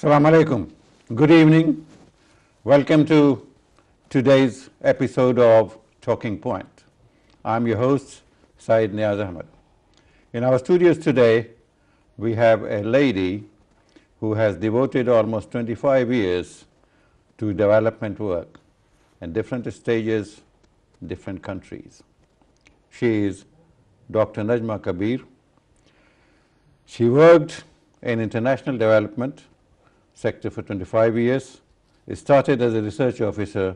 Assalamu alaikum. Good evening. Welcome to today's episode of Talking Point. I'm your host, Syed Neaz Ahmad. In our studios today, we have a lady who has devoted almost 25 years to development work in different stages, different countries. She is Dr. Nazma Kabir. She worked in international development sector for 25 years. Started as a research officer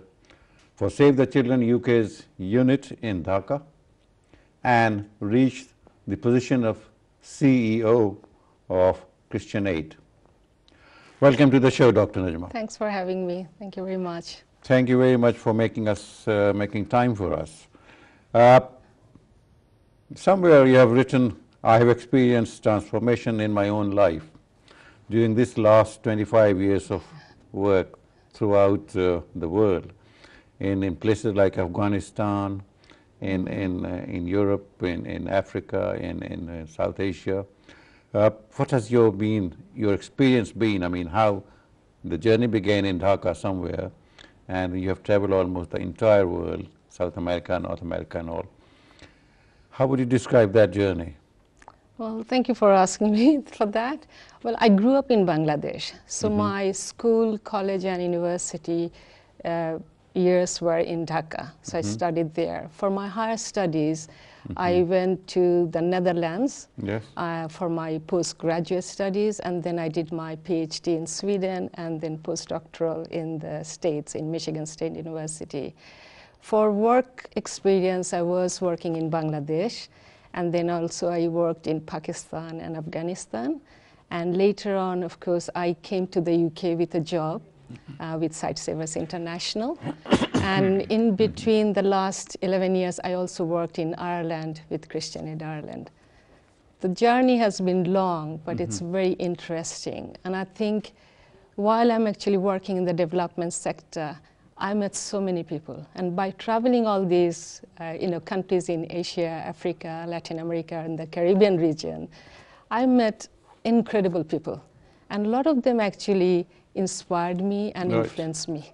for Save the Children UK's unit in Dhaka and reached the position of CEO of Christian Aid. Welcome to the show, Dr. Nazma. Thanks for having me. Thank you very much. Thank you very much for making time for us. Somewhere you have written, I have experienced transformation in my own life during this last 25 years of work throughout the world, in places like Afghanistan, in Europe, in Africa, in South Asia. What has your experience been? I mean, how the journey began in Dhaka somewhere, and you have traveled almost the entire world, South America, North America and all. How would you describe that journey? Well, thank you for asking me for that. Well, I grew up in Bangladesh, so my school, college and university years were in Dhaka, so I studied there. For my higher studies, I went to the Netherlands for my postgraduate studies, and then I did my PhD in Sweden and then postdoctoral in the States, in Michigan State University. For work experience, I was working in Bangladesh, and then also I worked in Pakistan and Afghanistan. And later on, of course, I came to the UK with a job with Sightsavers International. And in between the last 11 years, I also worked in Ireland with Christian Aid Ireland. The journey has been long, but it's very interesting. And I think while I'm actually working in the development sector, I met so many people, and by traveling all these countries in Asia, Africa, Latin America, and the Caribbean region, I met incredible people, and a lot of them actually inspired me and influenced me.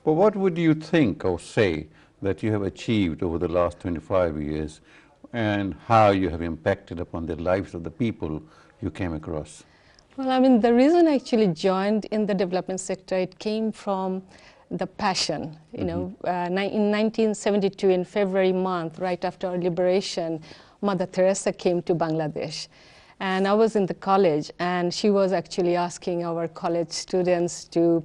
But what would you think or say that you have achieved over the last 25 years, and how you have impacted upon the lives of the people you came across? Well, I mean, the reason I actually joined in the development sector, it came from the passion. In 1972, in February month, right after our liberation, Mother Teresa came to Bangladesh. And I was in the college, and she was actually asking our college students to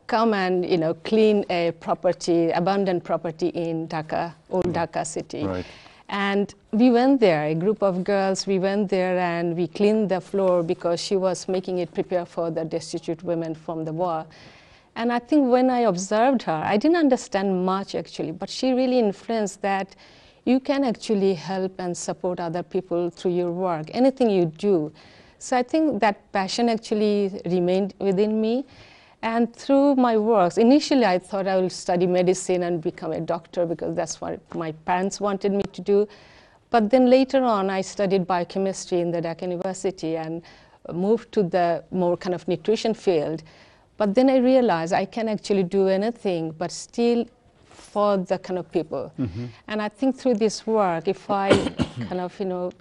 come and clean a property, abandoned property in Dhaka, old Dhaka city. Right. And we went there, a group of girls, we went there and we cleaned the floor because she was making it prepare for the destitute women from the war. And I think when I observed her, I didn't understand much actually, but she really influenced that you can actually help and support other people through your work, anything you do. So I think that passion actually remained within me. And through my works, initially I thought I would study medicine and become a doctor because that's what my parents wanted me to do. But then later on, I studied biochemistry in the Dhaka University and moved to the more kind of nutrition field. But then I realized I can actually do anything, but still for the kind of people. And I think through this work, if I kind of,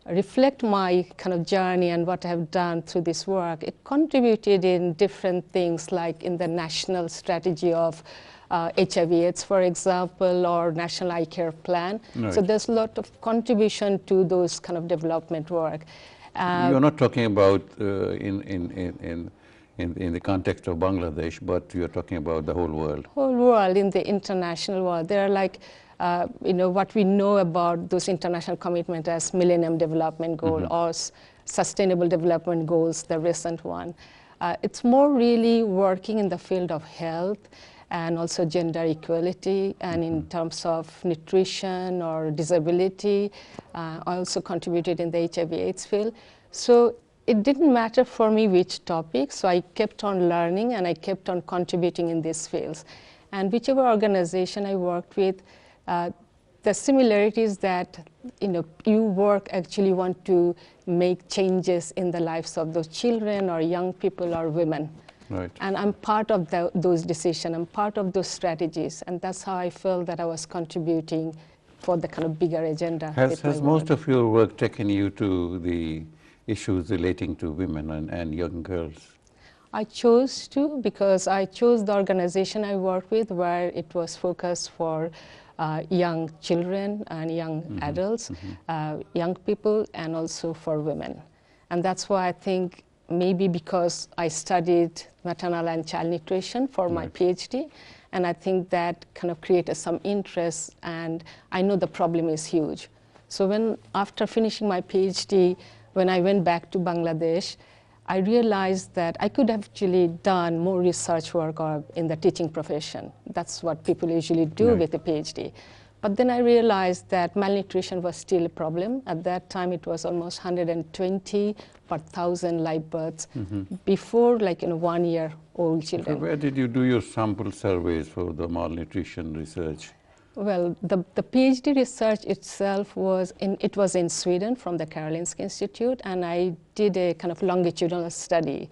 reflect my kind of journey and what I have done through this work, it contributed in different things, like in the national strategy of HIV/AIDS, for example, or National Eye Care Plan. Right. So there's a lot of contribution to those kind of development work. You're not talking about in the context of Bangladesh, but you're talking about the whole world. Whole world, in the international world. There are like, what we know about those international commitments as Millennium Development Goal or Sustainable Development Goals, the recent one. It's more really working in the field of health and also gender equality, and in terms of nutrition or disability. I also contributed in the HIV/AIDS field. So it didn't matter for me which topic, so I kept on learning and I kept on contributing in these fields. And whichever organization I worked with, the similarities that you work actually want to make changes in the lives of those children or young people or women. Right. And I'm part of those decisions, I'm part of those strategies, and that's how I felt that I was contributing for the kind of bigger agenda. Has most of your work taken you to the issues relating to women and young girls? I chose to, because I chose the organization I work with where it was focused for young children and young adults, young people, and also for women. And that's why I think maybe because I studied maternal and child nutrition for my PhD, and I think that kind of created some interest, and I know the problem is huge. So after finishing my PhD, when I went back to Bangladesh, I realized that I could have actually done more research work in the teaching profession. That's what people usually do with a PhD. But then I realized that malnutrition was still a problem. At that time, it was almost 120 per 1,000 live births before 1-year-old children. So where did you do your sample surveys for the malnutrition research? Well, the PhD research itself was in Sweden from the Karolinska Institute, and I did a kind of longitudinal study.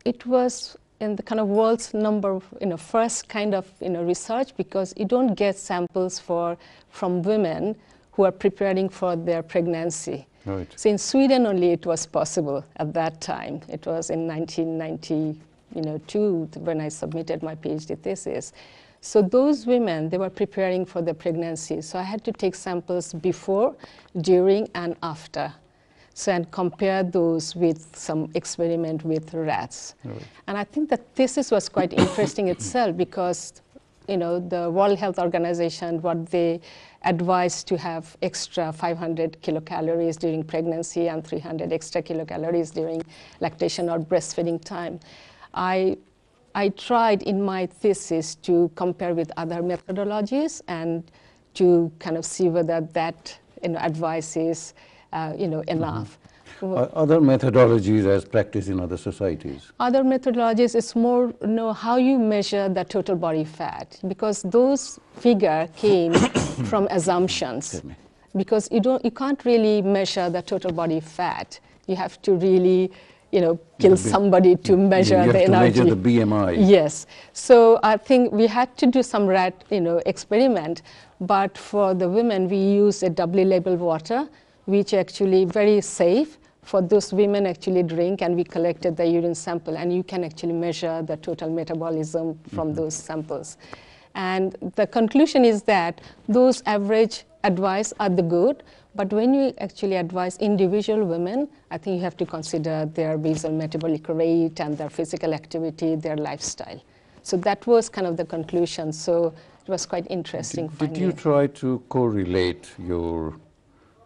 It was in the kind of world's first kind of research, because you don't get samples from women who are preparing for their pregnancy. Right. So in Sweden only it was possible at that time. It was in 1992 when I submitted my PhD thesis. So those women, they were preparing for the pregnancy. So I had to take samples before, during, and after. So and compare those with some experiment with rats. Right. And I think the thesis was quite interesting itself, because the World Health Organization, what they advised to have extra 500 kilocalories during pregnancy and 300 extra kilocalories during lactation or breastfeeding time. I tried in my thesis to compare with other methodologies and to kind of see whether that advice is enough. Other methodologies as practiced in other societies? Other methodologies is more how you measure the total body fat, because those figures came from assumptions. Because you can't really measure the total body fat. You have to really kill somebody to measure the energy. You have to measure the BMI. Yes. So I think we had to do some rat experiment, but for the women we use a doubly labeled water, which actually very safe for those women actually drink, and we collected the urine sample, and you can actually measure the total metabolism from those samples. And the conclusion is that those average advice are the good, but when you actually advise individual women, I think you have to consider their basal metabolic rate and their physical activity, their lifestyle. So that was kind of the conclusion. So it was quite interesting finding. Did you try to correlate your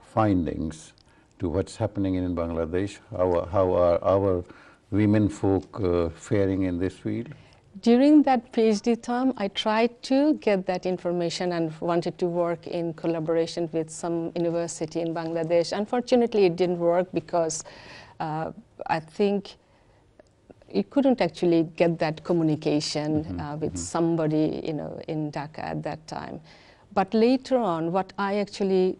findings to what's happening in Bangladesh? How are our women folk faring in this field? During that PhD term, I tried to get that information and wanted to work in collaboration with some university in Bangladesh. Unfortunately, it didn't work because I think you couldn't actually get that communication with somebody, in Dhaka at that time. But later on, what I actually,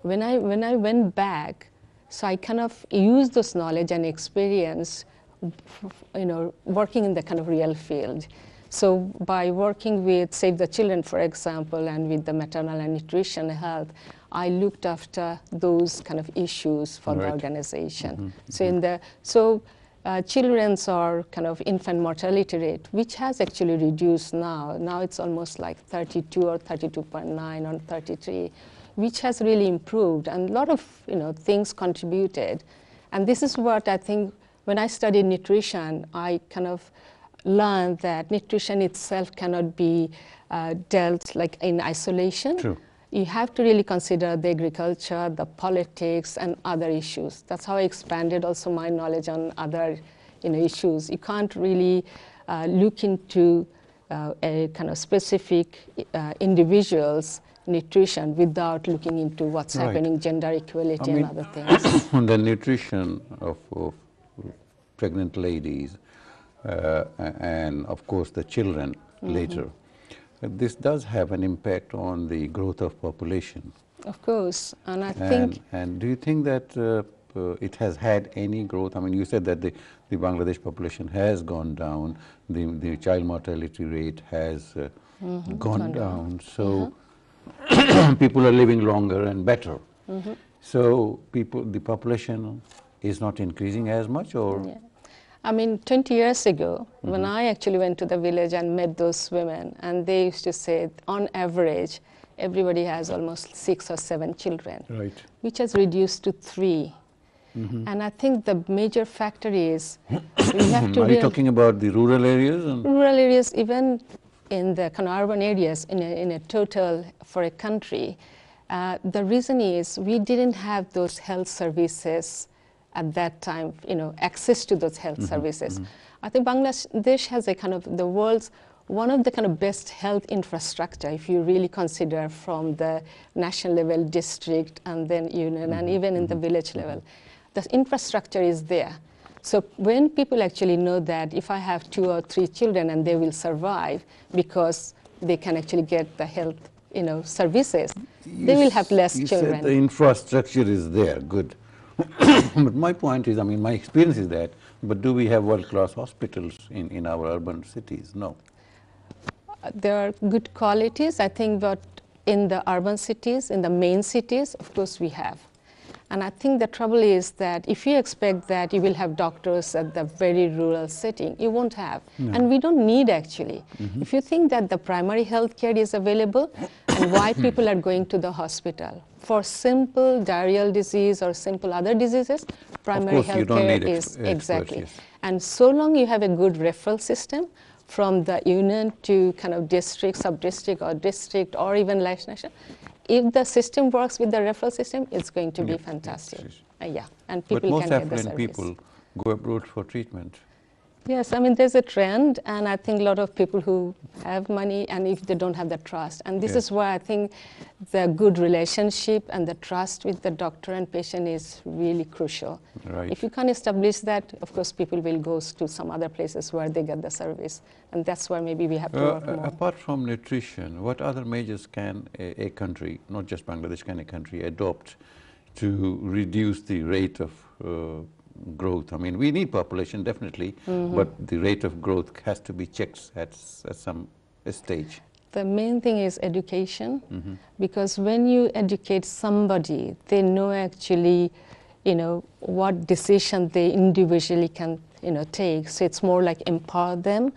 when I went back, so I kind of used this knowledge and experience working in the kind of real field. So by working with Save the Children, for example, and with the maternal and nutrition health, I looked after those kind of issues for the organization. So children's or kind of infant mortality rate, which has actually reduced now. Now it's almost like 32 or 32.9 or 33, which has really improved, and a lot of things contributed. And this is what I think. When I studied nutrition, I kind of learned that nutrition itself cannot be dealt like in isolation. True. You have to really consider the agriculture, the politics, and other issues. That's how I expanded also my knowledge on other issues. You can't really look into a kind of specific individual's nutrition without looking into what's happening, gender equality and other things. The nutrition of pregnant ladies and of course the children later. This does have an impact on the growth of population. Of course, and I think... And do you think that it has had any growth? I mean, you said that the Bangladesh population has gone down, the child mortality rate has gone down, so people are living longer and better. So the population is not increasing as much, or? Yeah. I mean, 20 years ago, when I actually went to the village and met those women, and they used to say, on average, everybody has almost 6 or 7 children, Right. which has reduced to 3. And I think the major factor is we have to... Are you talking about the rural areas? Rural areas, even in the kind of urban areas, in a total for a country, the reason is we didn't have those health services at that time, access to those health services. I think Bangladesh has a kind of the world's one of the kind of best health infrastructure, if you really consider from the national level, district, and then union, and even in the village level. The infrastructure is there. So when people actually know that if I have 2 or 3 children and they will survive because they can actually get the health services, they will have less children. You said the infrastructure is there, good. But my point is, I mean, my experience is that, but do we have world-class hospitals in our urban cities? No. There are good qualities, I think, but in the urban cities, in the main cities, of course we have. And I think the trouble is that if you expect that you will have doctors at the very rural setting, you won't have. No. And we don't need actually. If you think that the primary health care is available, and why people are going to the hospital? For simple diarrheal disease or simple other diseases, primary health care is exactly. Yes. And so long you have a good referral system from the union to kind of district, sub-district, or district, or even national, if the system works with the referral system, it's going to be fantastic. Yeah, and people can get the service. But most affluent people go abroad for treatment. Yes, I mean, there's a trend, and I think a lot of people who have money, and if they don't have the trust, and this is why I think the good relationship and the trust with the doctor and patient is really crucial. Right. If you can't establish that, of course, people will go to some other places where they get the service, and that's where maybe we have to work more. Apart from nutrition, what other measures can a country, not just Bangladesh, can a country adopt to reduce the rate of growth? I mean, we need population, definitely, but the rate of growth has to be checked at some stage. The main thing is education, because when you educate somebody, they know actually, what decision they individually can, take. So it's more like empower them.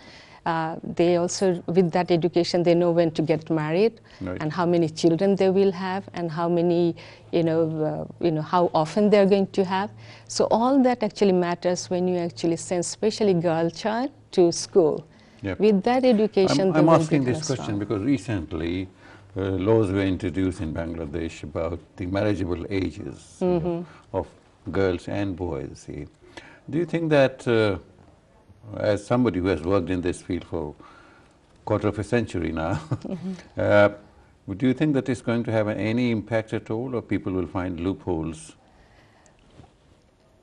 They also, with that education, they know when to get married, right, and how many children they will have, and how many, how often they're going to have. So all that actually matters when you actually send, especially girl child, to school. Yep. With that education, I'm asking this question because recently laws were introduced in Bangladesh about the marriageable ages of girls and boys. See. Do you think that as somebody who has worked in this field for a quarter of a century now, do you think that it's going to have any impact at all, or people will find loopholes?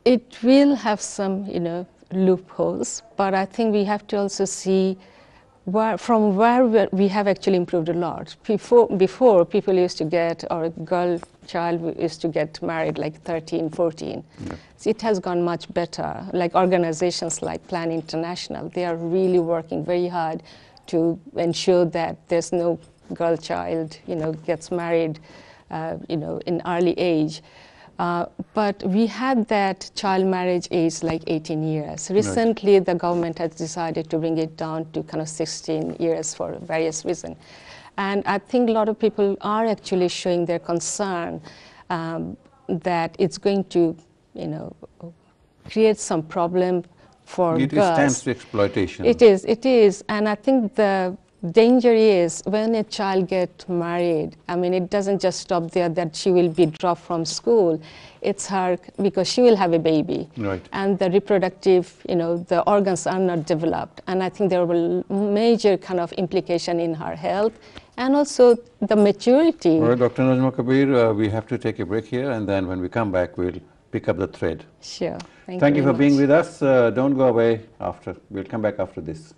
It will have some, loopholes, but I think we have to also see from where we have actually improved a lot. Before people used to get, or a girl child used to get married like 13, 14. Yeah. So it has gone much better. Like organizations like Plan International, they are really working very hard to ensure that there's no girl child, gets married, in early age. But we had that child marriage age like 18 years. Recently, the government has decided to bring it down to kind of 16 years for various reasons. And I think a lot of people are actually showing their concern that it's going to, create some problem for girls. It stands to exploitation. It is. And I think the danger is when a child gets married, I mean, it doesn't just stop there that she will be dropped from school. It's her, because she will have a baby. Right. And the reproductive, the organs are not developed. And I think there will be major kind of implication in her health and also the maturity. All right, Dr. Nazma Kabir, we have to take a break here, and then when we come back, we'll pick up the thread. Sure. Thank you for being with us. Don't go away we'll come back after this.